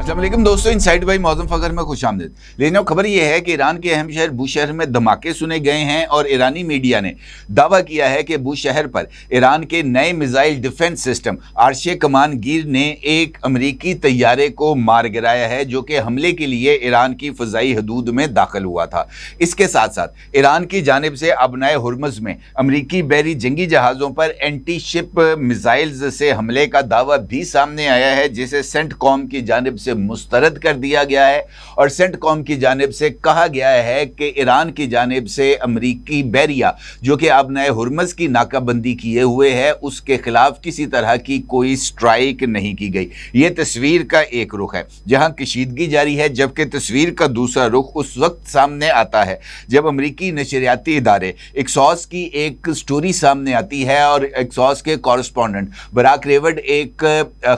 अस्सलामुअलैकुम दोस्तों, inside by Mauzam Fakhar में खुशामदीद। लेकिन खबर यह है कि ईरान के अहम शहर बूशहर में धमाके सुने गए हैं और ईरानी मीडिया ने दावा किया है कि बूशहर पर ईरान के नए मिसाइल डिफेंस सिस्टम आर्शे कमान गिर ने एक अमरीकी तैयारे को मार गिराया है, जो कि हमले के लिए ईरान की फ़ज़ाई हदूद में दाखिल हुआ था। इसके साथ साथ ईरान की जानिब से अबनाए हुर्मुज़ में अमरीकी बहरी जंगी जहाज़ों पर एंटी शिप मिसाइल्स से हमले का दावा भी सामने आया है, जिसे सेंटकॉम की जानिब से मुस्तरद कर दिया गया है। और सेंटकॉम की जानिब से कहा गया है कि ईरान की जानिब से अमरीकी बैरिया जो कि अबनाए हुर्मुज़ की नाकाबंदी किए हुए है, उसके खिलाफ किसी तरह की कोई स्ट्राइक नहीं की गई। ये तस्वीर का एक रुख है जहां कशीदगी जारी है, जबकि तस्वीर का दूसरा रुख उस वक्त सामने आता है जब अमरीकी नशरियाती इदारे एक्सॉस की एक स्टोरी सामने आती है और एक्सॉस के कॉरेस्पॉन्डेंट बराक रेवड एक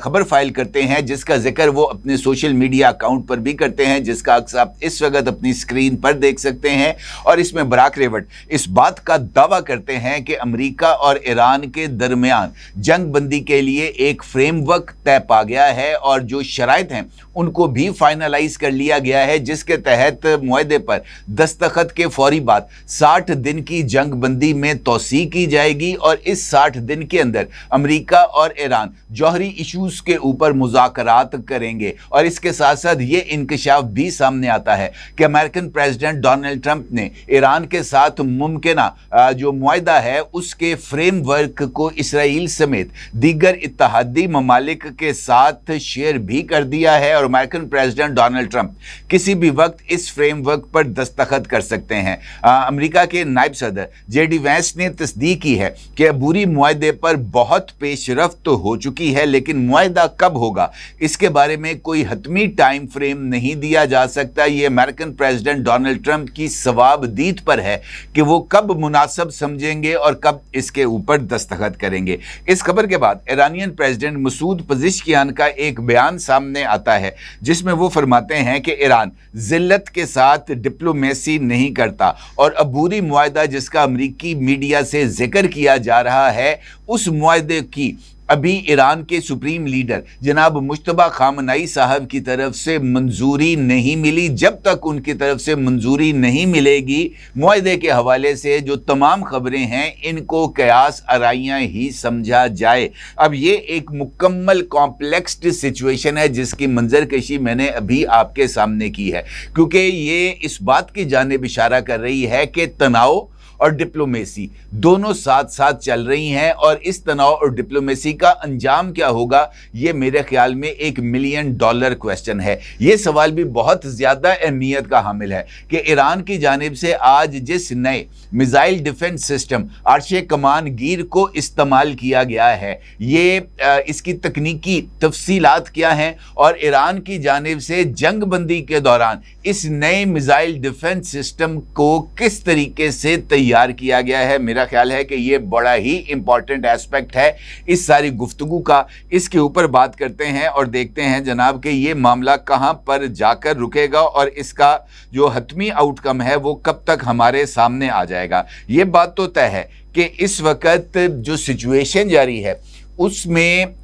खबर फाइल करते हैं, जिसका जिक्र वो अपने सोशल मीडिया अकाउंट पर भी करते हैं, जिसका अक्स आप इस वक्त अपनी स्क्रीन पर देख सकते हैं। और इसमें बराक रेवड इस बात का दावा करते हैं कि अमेरिका और ईरान के दरमियान जंग बंदी के लिए एक फ्रेमवर्क तय पा गया है और जो शराइत हैं उनको भी फाइनलाइज कर लिया गया है, जिसके तहत मुआहदे पर दस्तखत के फौरी बाद 60 दिन की जंग बंदी में तोसी की जाएगी और इस 60 दिन के अंदर अमेरिका और ईरान जौहरी इशूज़ के ऊपर मुज़ाकरात करेंगे। और इसके साथ साथ ये इंकशाफ भी सामने आता है कि अमेरिकन प्रेसिडेंट डोनाल्ड ट्रंप ने ईरान के साथ मुमकिना जो मुआहदा है उसके फ्रेमवर्क को इसराइल समेत दीगर इत्तेहादी ममालिक के साथ शेयर भी कर दिया है और अमेरिकन प्रेसिडेंट डोनाल्ड ट्रंप किसी भी वक्त इस फ्रेमवर्क पर दस्तखत कर सकते हैं। अमेरिका के नायब सदर जेडी वैंस ने तस्दीक की है कि अबूरी मुआहदे पर बहुत पेशरफ्त तो हो चुकी है, लेकिन मुआहदा कब होगा इसके बारे में कोई हतमी टाइम फ्रेम नहीं दिया जा सकता। ये अमेरिकन प्रेसिडेंट डोनाल्ड ट्रंप की सवाबदीद पर है कि वो कब मुनासिब समझेंगे और कब इसके ऊपर दस्तखत करेंगे। इस खबर के बाद ईरानियन प्रेसिडेंट मसूद पज़ेश्कियान का एक बयान सामने आता है, जिसमें वो फरमाते हैं कि ईरान जिल्लत के साथ डिप्लोमेसी नहीं करता और अबूरी मुआहदा जिसका अमरीकी मीडिया से जिक्र किया जा रहा है, उस मुआहदे की अभी ईरान के सुप्रीम लीडर जनाब मुश्तबा खामनाई साहब की तरफ से मंजूरी नहीं मिली। जब तक उनकी तरफ से मंजूरी नहीं मिलेगी, मुआहदे के हवाले से जो तमाम खबरें हैं इनको कयास आराइयाँ ही समझा जाए। अब ये एक मुकम्मल कॉम्प्लेक्स्ड सिचुएशन है जिसकी मंजरकशी मैंने अभी आपके सामने की है, क्योंकि ये इस बात की जानिब इशारा कर रही है कि तनाव और डिप्लोमेसी दोनों साथ साथ चल रही हैं और इस तनाव और डिप्लोमेसी का अंजाम क्या होगा, ये मेरे ख्याल में $1 मिलियन क्वेश्चन है। ये सवाल भी बहुत ज़्यादा अहमियत का हामिल है कि ईरान की जानिब से आज जिस नए मिसाइल डिफेंस सिस्टम आर्शे कमान गिर को इस्तेमाल किया गया है, ये इसकी तकनीकी तफसीलात क्या हैं और ईरान की जानिब से जंग बंदी के दौरान इस नए मिसाइल डिफेंस सिस्टम को किस तरीके से तैयार किया गया है, मेरा ख्याल है कि ये बड़ा ही इंपॉर्टेंट एस्पेक्ट है इस सारी गुफ्तगू का। इसके ऊपर बात करते हैं और देखते हैं जनाब कि ये मामला कहां पर जाकर रुकेगा और इसका जो हतमी आउटकम है वो कब तक हमारे सामने आ जाएगा। ये बात तो तय है कि इस वक्त जो सिचुएशन जारी है उसमें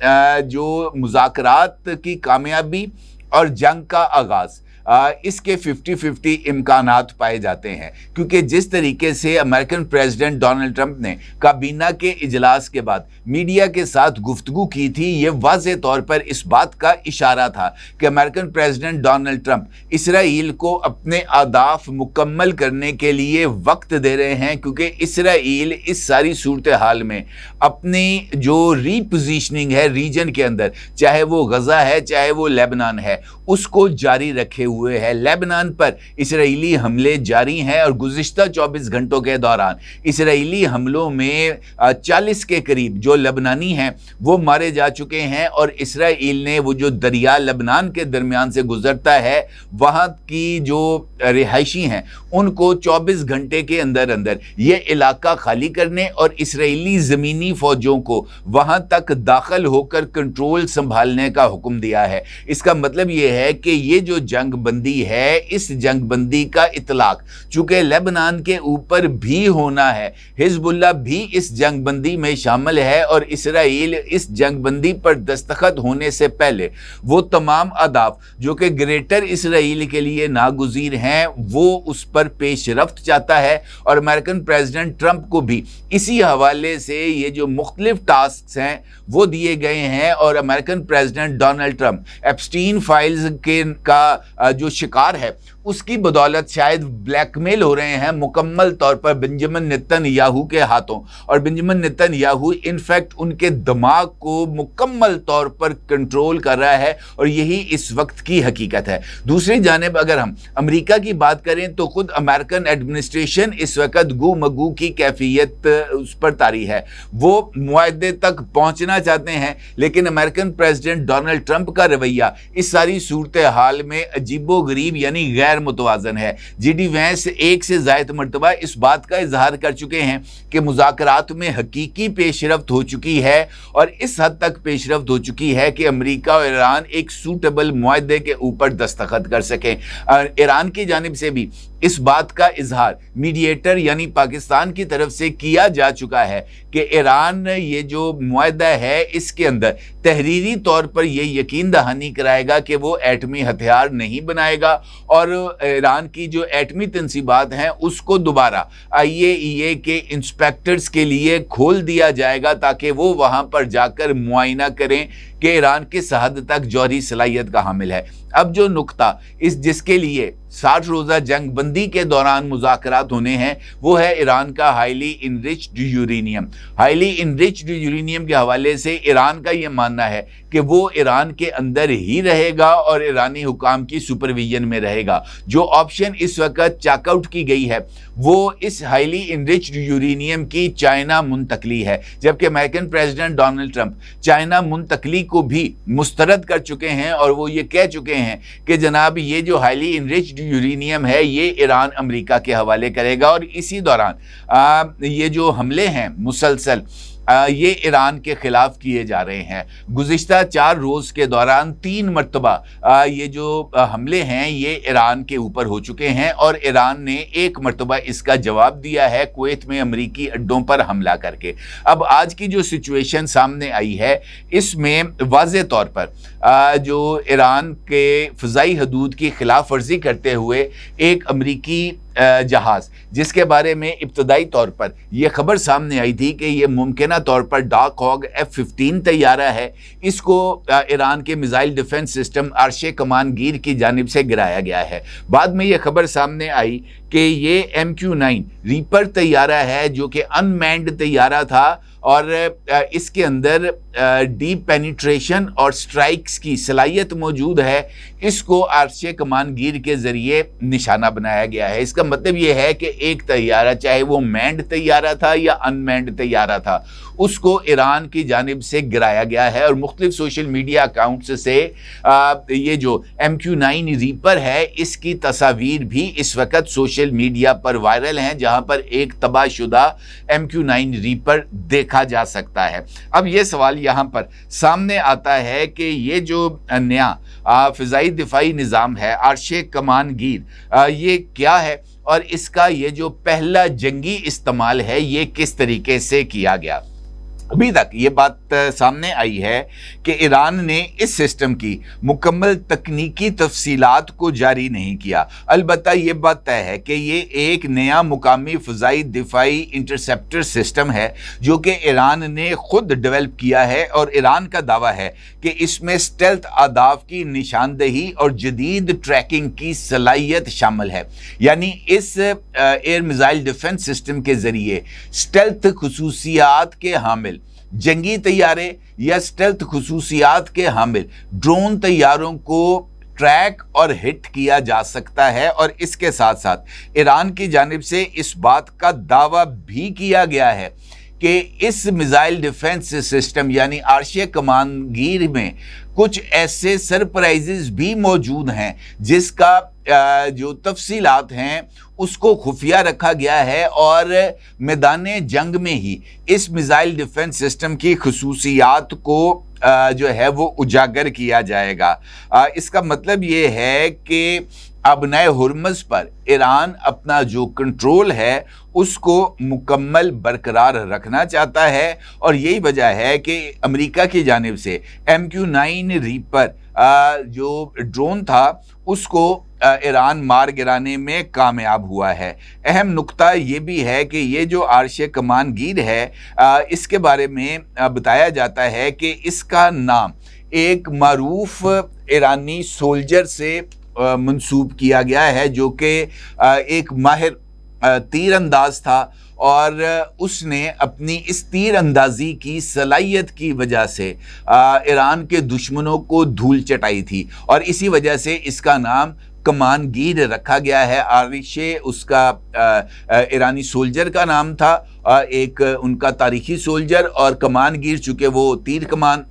जो मुज़ाकरात की कामयाबी और जंग का आगाज़ इसके 50-50 इम्कानात पाए जाते हैं, क्योंकि जिस तरीके से अमेरिकन प्रेसिडेंट डोनाल्ड ट्रंप ने काबीना के इजलास के बाद मीडिया के साथ गुफ्तगू की थी, ये वाज़ेह तौर पर इस बात का इशारा था कि American president Donald Trump Israel को अपने अहदाफ मुकम्मल करने के लिए वक्त दे रहे हैं, क्योंकि इसराइल इस सारी सूरत हाल में अपनी जो रीपोजीशनिंग है रीजन के अंदर, चाहे वो गज़ा है चाहे वो लेबनान है, उसको जारी रखे हुए है। लेबनान पर इसराइली हमले जारी हैं और गुज़िश्ता 24 घंटों के दौरान इसराइली हमलों में 40 के करीब जो लेबनानी हैं वो मारे जा चुके हैं और इसराइल ने वो जो दरिया लेबनान के दरमियान से गुजरता है वहाँ की जो रिहायशी हैं उनको 24 घंटे के अंदर अंदर ये इलाका खाली करने और इसराइली ज़मीनी फ़ौजों को वहाँ तक दाखिल होकर कंट्रोल संभालने का हुक्म दिया है। इसका मतलब ये है कि ये जो जंग बंदी है, इस जंग बंदी का इतलाक चूंकि लेबनान के ऊपर भी होना है, हिजबुल्लाह भी इस जंग बंदी में शामिल है और इसराइल इस जंग बंदी पर दस्तखत होने से पहले वो तमाम अहदाफ जो कि ग्रेटर इसराइल के लिए नागुज़ीर हैं वो उस पर पेशरफ्त चाहता है। और अमेरिकन प्रेसिडेंट ट्रंप को भी इसी हवाले से ये जो मुख्तलिफ टास्क हैं वो दिए गए हैं और American president Donald Trump Epstein files का जो शिकार है उसकी बदौलत शायद ब्लैकमेल हो रहे हैं मुकम्मल तौर पर बेंजामिन नेतन्याहू के हाथों। और बेंजामिन नेतन्याहू इनफैक्ट उनके दिमाग को मुकम्मल तौर पर कंट्रोल कर रहा है और यही इस वक्त की हकीकत है। दूसरी जानिब अगर हम अमेरिका की बात करें तो खुद अमेरिकन एडमिनिस्ट्रेशन इस वक्त गू मगू की कैफियत उस पर तारी है, वो मुआहदे तक पहुंचना चाहते हैं, लेकिन अमेरिकन प्रेसिडेंट डोनाल्ड ट्रंप का रवैया इस सारी सूरत हाल में अजीबो गरीब यानी गैर मुतवाजन है। जी.डी. वैंस एक से ज़ायद मरतबा इस बात का इजहार कर चुके हैं कि मुज़ाकरात में हकीकी पेशरफ्त हो चुकी है और इस हद तक पेशरफ्त हो चुकी है कि अमेरिका और ईरान एक सूटेबल मुआहदे के ऊपर दस्तखत कर सकें। ईरान की जानिब से भी इस बात का इजहार मीडिएटर यानी पाकिस्तान की तरफ से किया जा चुका है कि ईरान ये जो मुआहदा है इसके अंदर तहरीरी तौर पर ये यकीन दहानी कराएगा कि वो एटमी हथियार नहीं बनाएगा और ईरान की जो एटमी तंसीबात हैं उसको दोबारा IAEA के इंस्पेक्टर्स के लिए खोल दिया जाएगा ताकि वो वहाँ पर जाकर मुआयना करें कि ईरान किस हद तक जौहरी सलाहियत का हामिल है। अब जो नुक्ता जिसके लिए 60 रोज़ा जंग बंदी के दौरान मुज़ाकरात होने हैं वो है ईरान का highly enriched uranium. Highly enriched uranium के हवाले से ईरान का ये मानना है कि वो ईरान के अंदर ही रहेगा और ईरानी हुकाम की सुपरविजन में रहेगा। जो ऑप्शन इस वक्त चेकआउट की गई है वो इस हाईली इनरिच्ड यूरेनियम की चाइना मुंतकली है, जबकि American president Donald Trump China मुंतकली को भी मुस्तरद कर चुके हैं और वो ये कह चुके हैं कि जनाब ये जो हाईली इनरिच्ड यूरेनियम है ये ईरान अमेरिका के हवाले करेगा। और इसी दौरान ये जो हमले हैं मुसलसल ये ईरान के खिलाफ किए जा रहे हैं। गुज़िश्ता 4 रोज़ के दौरान 3 मरतबा ये जो हमले हैं ये ईरान के ऊपर हो चुके हैं और ईरान ने 1 मरतबा इसका जवाब दिया है कुवैत में अमरीकी अड्डों पर हमला करके। अब आज की जो सिचुएशन सामने आई है इसमें वाज़े तौर पर जो ईरान के फ़ज़ाई हदूद की खिलाफ वर्जी करते हुए एक अमरीकी जहाज़ जिसके बारे में इब्तदाई तौर पर यह खबर सामने आई थी कि यह मुमकिना तौर पर डार्क हॉग F-15 तैयारा है, इसको ईरान के मिसाइल डिफेंस सिस्टम अर्शे कमान गिर की जानिब से गिराया गया है। बाद में यह खबर सामने आई कि ये MQ-9 रीपर तैयारा है जो कि अनमैन्ड तैयारा था और इसके अंदर डीप पेनिट्रेशन और स्ट्राइक्स की सलाहियत मौजूद है। इसको अर्शे कमान गिर के ज़रिए निशाना बनाया गया है। इसका मतलब ये है कि एक तैयारा चाहे वो मैंड तैयारा था या अनमैंड तैयारा था उसको ईरान की जानिब से गिराया गया है। और मुख्तलिफ सोशल मीडिया अकाउंट्स से ये जो MQ-9 रीपर है इसकी तस्वीर भी इस वक्त सोशल मीडिया पर वायरल हैं जहां पर एक तबाहशुदा MQ-9 रीपर देखा जा सकता है। अब ये सवाल यहाँ पर सामने आता है कि ये जो नया फ़िज़ाई दिफाई निज़ाम है अर्शे कमान गिर ये क्या है और इसका ये जो पहला जंगी इस्तेमाल है ये किस तरीके से किया गया। अभी तक ये बात सामने आई है कि ईरान ने इस सिस्टम की मुकम्मल तकनीकी तफसीलात को जारी नहीं किया। अलबत्ता ये बात तय है कि ये एक नया मुकामी फ़ज़ाई दिफाई इंटरसेप्टर सिस्टम है जो कि ईरान ने ख़ुद डेवलप किया है और ईरान का दावा है कि इसमें स्टेल्थ अहदाफ की निशानदही और जदीद ट्रैकिंग की सलाहियत शामिल है। यानी इस एयर मिसाइल डिफेंस सिस्टम के ज़रिए स्टेल्थ खुसूसियात के हामिल जंगी तैयारे या स्टेल्थ खुसूसियात के हामिल ड्रोन तैयारों को ट्रैक और हिट किया जा सकता है। और इसके साथ साथ ईरान की जानिब से इस बात का दावा भी किया गया है کہ اس میزائل ڈیفنس سسٹم یعنی عرش کمان گیر میں کچھ ایسے سرپرائزز بھی موجود ہیں جس کا جو تفصیلات ہیں اس کو خفیہ رکھا گیا ہے، اور میدان جنگ میں ہی اس میزائل ڈیفنس سسٹم کی خصوصیات کو جو ہے وہ اجاگر کیا جائے گا۔ اس کا مطلب یہ ہے کہ ابنائے ہرمز پر ایران اپنا جو کنٹرول ہے اس کو مکمل برقرار رکھنا چاہتا ہے، اور یہی وجہ ہے کہ امریکہ کی جانب سے MQ-9 ریپر جو ڈرون تھا اس کو ایران مار گرانے میں کامیاب ہوا ہے۔ اہم نقطہ یہ بھی ہے کہ یہ جو عرش کمان گیر ہے اس کے بارے میں بتایا جاتا ہے کہ اس کا نام ایک معروف ایرانی سولجر سے منسوب کیا گیا ہے جو کہ ایک ماہر تیر انداز تھا، اور اس نے اپنی اس تیر اندازی کی صلاحیت کی وجہ سے ایران کے دشمنوں کو دھول چٹائی تھی، اور اسی وجہ سے اس کا نام کمان گیر رکھا گیا ہے۔ عرش اس کا ایرانی سولجر کا نام تھا، ایک ان کا تاریخی سولجر، اور کمان گیر چونکہ وہ تیر کمان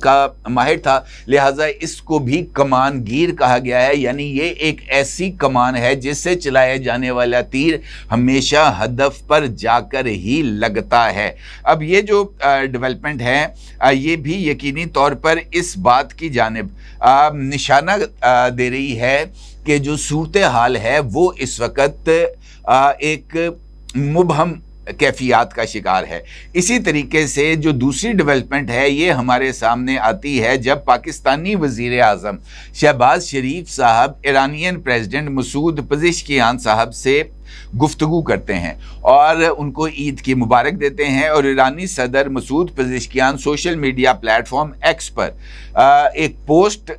کا ماہر تھا لہٰذا اس کو بھی کمان گیر کہا گیا ہے، یعنی یہ ایک ایسی کمان ہے جس سے چلایا جانے والا تیر ہمیشہ ہدف پر جا کر ہی لگتا ہے۔ اب یہ جو ڈیولپمنٹ ہے یہ بھی یقینی طور پر اس بات کی جانب نشانہ دے رہی ہے کہ جو صورتحال ہے وہ اس وقت ایک مبہم کیفیات کا شکار ہے۔ اسی طریقے سے جو دوسری ڈیولپمنٹ ہے یہ ہمارے سامنے آتی ہے جب پاکستانی وزیر اعظم شہباز شریف صاحب ایرانین پریزیڈنٹ مسعود پزشکیان صاحب سے گفتگو کرتے ہیں اور ان کو عید کی مبارک دیتے ہیں، اور ایرانی صدر Masoud Pezeshkian social media platform X پر ایک پوسٹ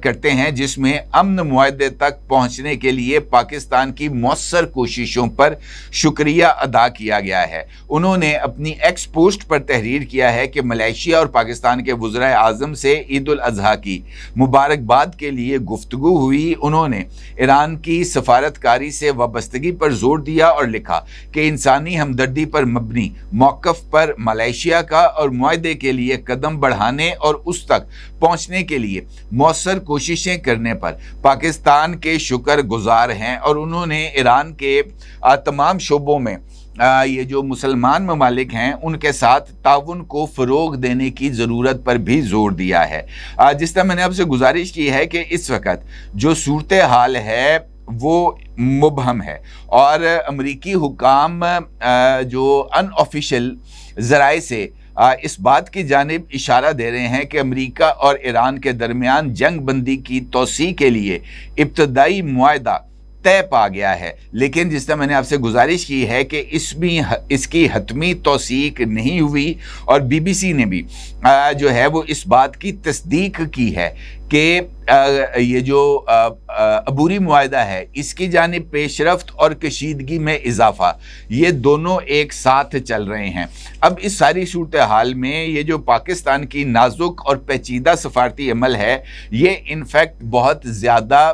کرتے ہیں جس میں امن معاہدے تک پہنچنے کے لیے پاکستان کی مؤثر کوششوں پر شکریہ ادا کیا گیا ہے۔ انہوں نے اپنی ایکس پوسٹ پر تحریر کیا ہے کہ ملائیشیا اور پاکستان کے وزرائے اعظم سے عید الاضحیٰ کی مبارکباد کے لیے گفتگو ہوئی۔ انہوں نے ایران کی سفارتکاری سے وابستگی پر زور دیا اور لکھا کہ انسانی ہمدردی پر مبنی موقف پر ملائیشیا کا اور معاہدے کے لیے قدم بڑھانے اور اس تک پہنچنے کے لیے مؤثر کوششیں کرنے پر پاکستان کے شکر گزار ہیں، اور انہوں نے ایران کے تمام شعبوں میں یہ جو مسلمان ممالک ہیں ان کے ساتھ تعاون کو فروغ دینے کی ضرورت پر بھی زور دیا ہے۔ جس طرح میں نے آپ سے گزارش کی ہے کہ اس وقت جو صورتحال ہے وہ مبہم ہے، اور امریکی حکام جو ان آفیشل ذرائع سے اس بات کی جانب اشارہ دے رہے ہیں کہ امریکہ اور ایران کے درمیان جنگ بندی کی توسیع کے لیے ابتدائی معاہدہ طے پا گیا ہے، لیکن جس طرح میں نے آپ سے گزارش کی ہے کہ اس کی حتمی توثیق نہیں ہوئی، اور BBC نے بھی جو ہے وہ اس بات کی تصدیق کی ہے کہ یہ جو عبوری معاہدہ ہے اس کی جانب پیش رفت اور کشیدگی میں اضافہ یہ دونوں ایک ساتھ چل رہے ہیں۔ اب اس ساری صورتحال میں یہ جو پاکستان کی نازک اور پیچیدہ سفارتی عمل ہے یہ انفیکٹ بہت زیادہ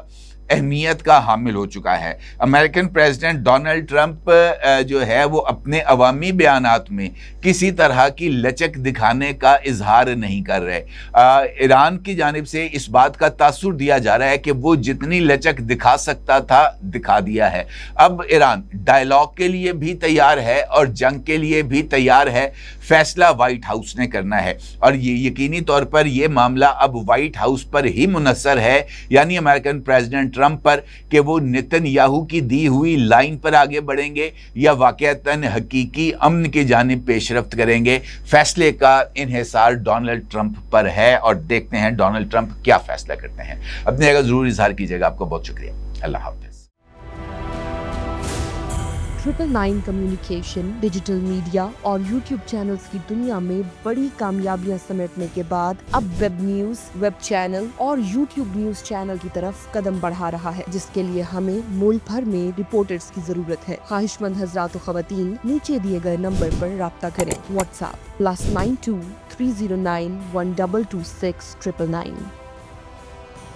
اہمیت کا حامل ہو چکا ہے۔ امریکن پریزیڈنٹ ڈونلڈ ٹرمپ جو ہے وہ اپنے عوامی بیانات میں کسی طرح کی لچک دکھانے کا اظہار نہیں کر رہے۔ ایران کی جانب سے اس بات کا تاثر دیا جا رہا ہے کہ وہ جتنی لچک دکھا سکتا تھا دکھا دیا ہے۔ اب ایران ڈائیلاگ کے لیے بھی تیار ہے اور جنگ کے لیے بھی تیار ہے، فیصلہ وائٹ ہاؤس نے کرنا ہے، اور یہ یقینی طور پر یہ معاملہ اب وائٹ ہاؤس پر ہی منحصر ہے، یعنی امریکن پریزیڈنٹ ٹرمپ پر، کہ وہ نتن یاہو کی دی ہوئی لائن پر آگے بڑھیں گے یا واقعتاً حقیقی امن کی جانب پیش رفت کریں گے۔ فیصلے کا انحصار ڈونلڈ ٹرمپ پر ہے، اور دیکھتے ہیں ڈونلڈ ٹرمپ کیا فیصلہ کرتے ہیں۔ اپنے جگہ ضرور اظہار کیجیے گا۔ آپ کو بہت شکریہ۔ اللہ حافظ۔ 999 کمیونیکیشن، ڈیجیٹل میڈیا اور یوٹیوب چینلز کی دنیا میں بڑی کامیابیاں سمیٹنے کے بعد اب ویب نیوز، ویب چینل اور یوٹیوب نیوز چینل کی طرف قدم بڑھا رہا ہے، جس کے لیے ہمیں ملک بھر میں رپورٹرز کی ضرورت ہے۔ خواہش مند حضرات و خواتین نیچے دیے گئے نمبر پر رابطہ کریں۔ What's app +92 309 1226 999۔